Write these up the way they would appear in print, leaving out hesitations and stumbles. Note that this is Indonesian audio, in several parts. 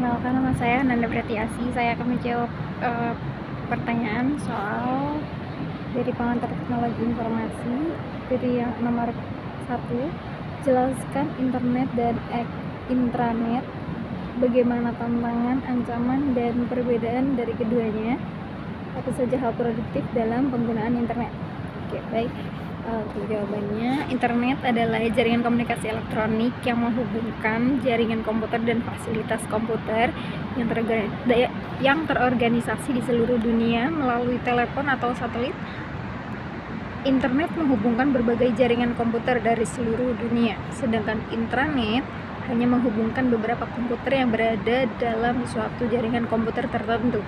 Perkenalkan, nama saya Nanda Pratiasi. Saya akan menjawab pertanyaan soal dari pengantar teknologi informasi. Jadi yang nomor 1, jelaskan internet dan intranet. Bagaimana tantangan, ancaman, dan perbedaan dari keduanya? Apa saja hal produktif dalam penggunaan internet? Oke, baik. Jawabannya, internet adalah jaringan komunikasi elektronik yang menghubungkan jaringan komputer dan fasilitas komputer yang terorganisasi di seluruh dunia melalui telepon atau satelit. Internet menghubungkan berbagai jaringan komputer dari seluruh dunia, sedangkan intranet hanya menghubungkan beberapa komputer yang berada dalam suatu jaringan komputer tertentu.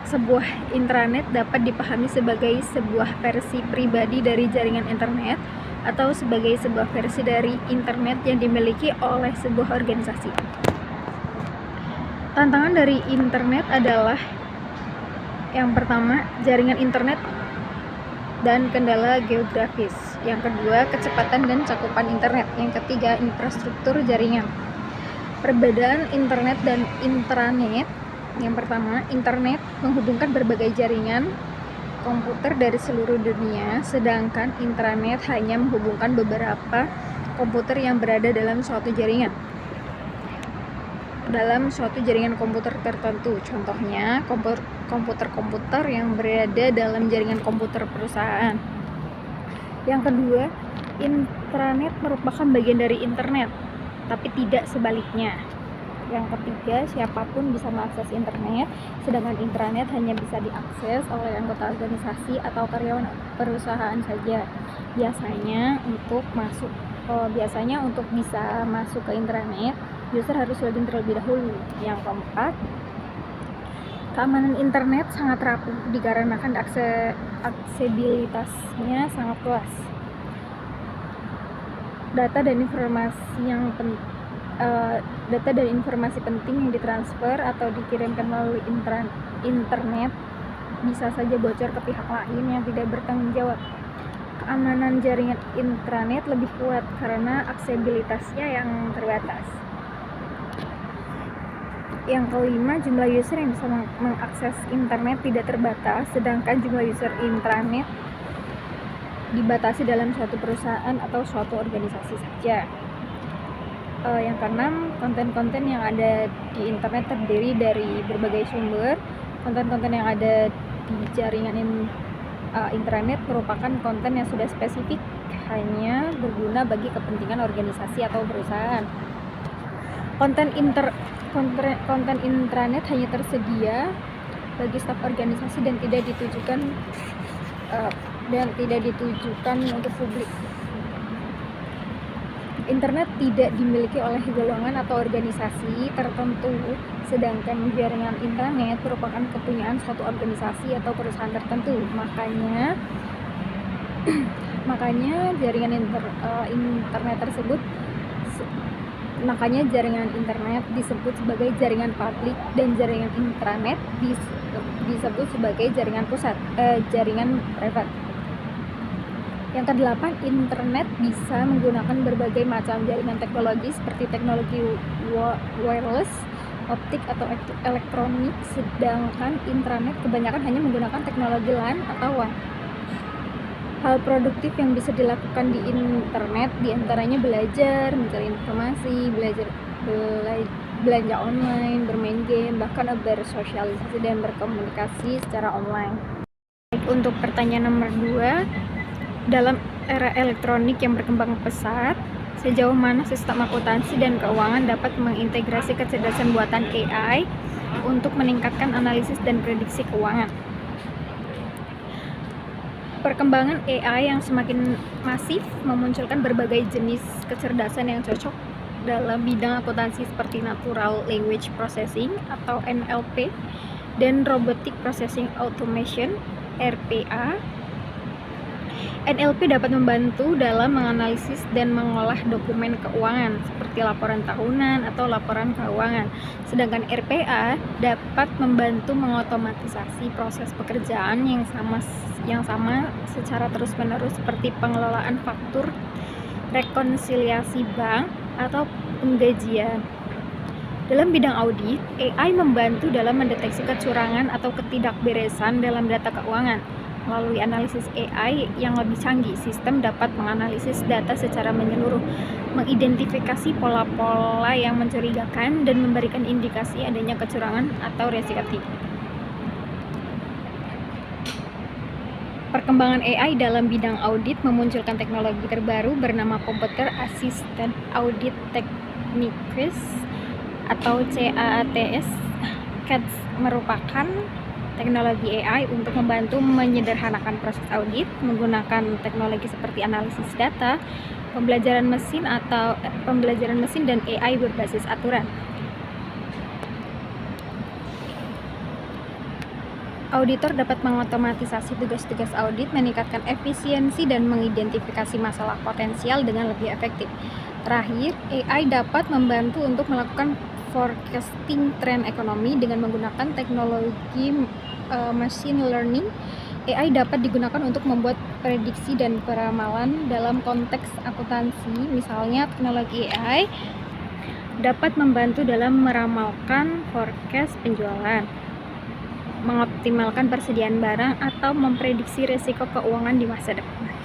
Sebuah intranet dapat dipahami sebagai sebuah versi pribadi dari jaringan internet atau sebagai sebuah versi dari internet yang dimiliki oleh sebuah organisasi. Tantangan dari internet adalah yang pertama, jaringan internet dan kendala geografis. Yang kedua, kecepatan dan cakupan internet. Yang ketiga, infrastruktur jaringan. Perbedaan internet dan intranet. Yang pertama, internet menghubungkan berbagai jaringan komputer dari seluruh dunia, sedangkan intranet hanya menghubungkan beberapa komputer yang berada dalam suatu jaringan komputer tertentu. Contohnya, komputer-komputer yang berada dalam jaringan komputer perusahaan. Yang kedua, intranet merupakan bagian dari internet, tapi tidak sebaliknya. Yang ketiga, siapapun bisa mengakses internet, sedangkan intranet hanya bisa diakses oleh anggota organisasi atau karyawan perusahaan saja. Biasanya untuk bisa masuk ke intranet, user harus login terlebih dahulu. Yang keempat, keamanan internet sangat rapuh dikarenakan aksesibilitasnya sangat luas. Data dan informasi penting yang ditransfer atau dikirimkan melalui internet bisa saja bocor ke pihak lain yang tidak bertanggung jawab. Keamanan jaringan intranet lebih kuat karena aksesibilitasnya yang terbatas. Yang kelima, jumlah user yang bisa mengakses internet tidak terbatas, sedangkan jumlah user intranet dibatasi dalam suatu perusahaan atau suatu organisasi saja. Yang keenam, konten-konten yang ada di internet terdiri dari berbagai sumber. Konten-konten yang ada di jaringan intranet merupakan konten yang sudah spesifik, hanya berguna bagi kepentingan organisasi atau perusahaan. Konten intranet hanya tersedia bagi staf organisasi dan tidak ditujukan untuk publik. Internet tidak dimiliki oleh golongan atau organisasi tertentu, sedangkan jaringan internet merupakan kepunyaan suatu organisasi atau perusahaan tertentu. Makanya jaringan internet disebut sebagai jaringan publik dan jaringan intranet disebut sebagai jaringan privat. Yang kedelapan, internet bisa menggunakan berbagai macam jaringan teknologi seperti teknologi wireless, optik atau elektronik, sedangkan intranet kebanyakan hanya menggunakan teknologi LAN atau WAN. Hal produktif yang bisa dilakukan di internet diantaranya belajar, mencari informasi, belanja online, bermain game, bahkan bersosialisasi dan berkomunikasi secara online. Untuk pertanyaan nomor 2, dalam era elektronik yang berkembang pesat, sejauh mana sistem akuntansi dan keuangan dapat mengintegrasi kecerdasan buatan AI untuk meningkatkan analisis dan prediksi keuangan? Perkembangan AI yang semakin masif memunculkan berbagai jenis kecerdasan yang cocok dalam bidang akuntansi seperti Natural Language Processing atau NLP dan Robotic Processing Automation (RPA). NLP dapat membantu dalam menganalisis dan mengolah dokumen keuangan seperti laporan tahunan atau laporan keuangan. Sedangkan RPA dapat membantu mengotomatisasi proses pekerjaan yang sama secara terus-menerus seperti pengelolaan faktur, rekonsiliasi bank, atau penggajian. Dalam bidang audit, AI membantu dalam mendeteksi kecurangan atau ketidakberesan dalam data keuangan. Melalui analisis AI yang lebih canggih, sistem dapat menganalisis data secara menyeluruh, mengidentifikasi pola-pola yang mencurigakan, dan memberikan indikasi adanya kecurangan atau risiko tinggi. Perkembangan AI dalam bidang audit memunculkan teknologi terbaru bernama Computer Assisted Audit Techniques atau CAATS. CATS merupakan teknologi AI untuk membantu menyederhanakan proses audit menggunakan teknologi seperti analisis data, pembelajaran mesin dan AI berbasis aturan. Auditor dapat mengotomatisasi tugas-tugas audit, meningkatkan efisiensi, dan mengidentifikasi masalah potensial dengan lebih efektif. Terakhir, AI dapat membantu untuk melakukan forecasting tren ekonomi dengan menggunakan teknologi machine learning. AI dapat digunakan untuk membuat prediksi dan peramalan dalam konteks akuntansi. Misalnya, teknologi AI dapat membantu dalam meramalkan forecast penjualan, mengoptimalkan persediaan barang, atau memprediksi risiko keuangan di masa depan.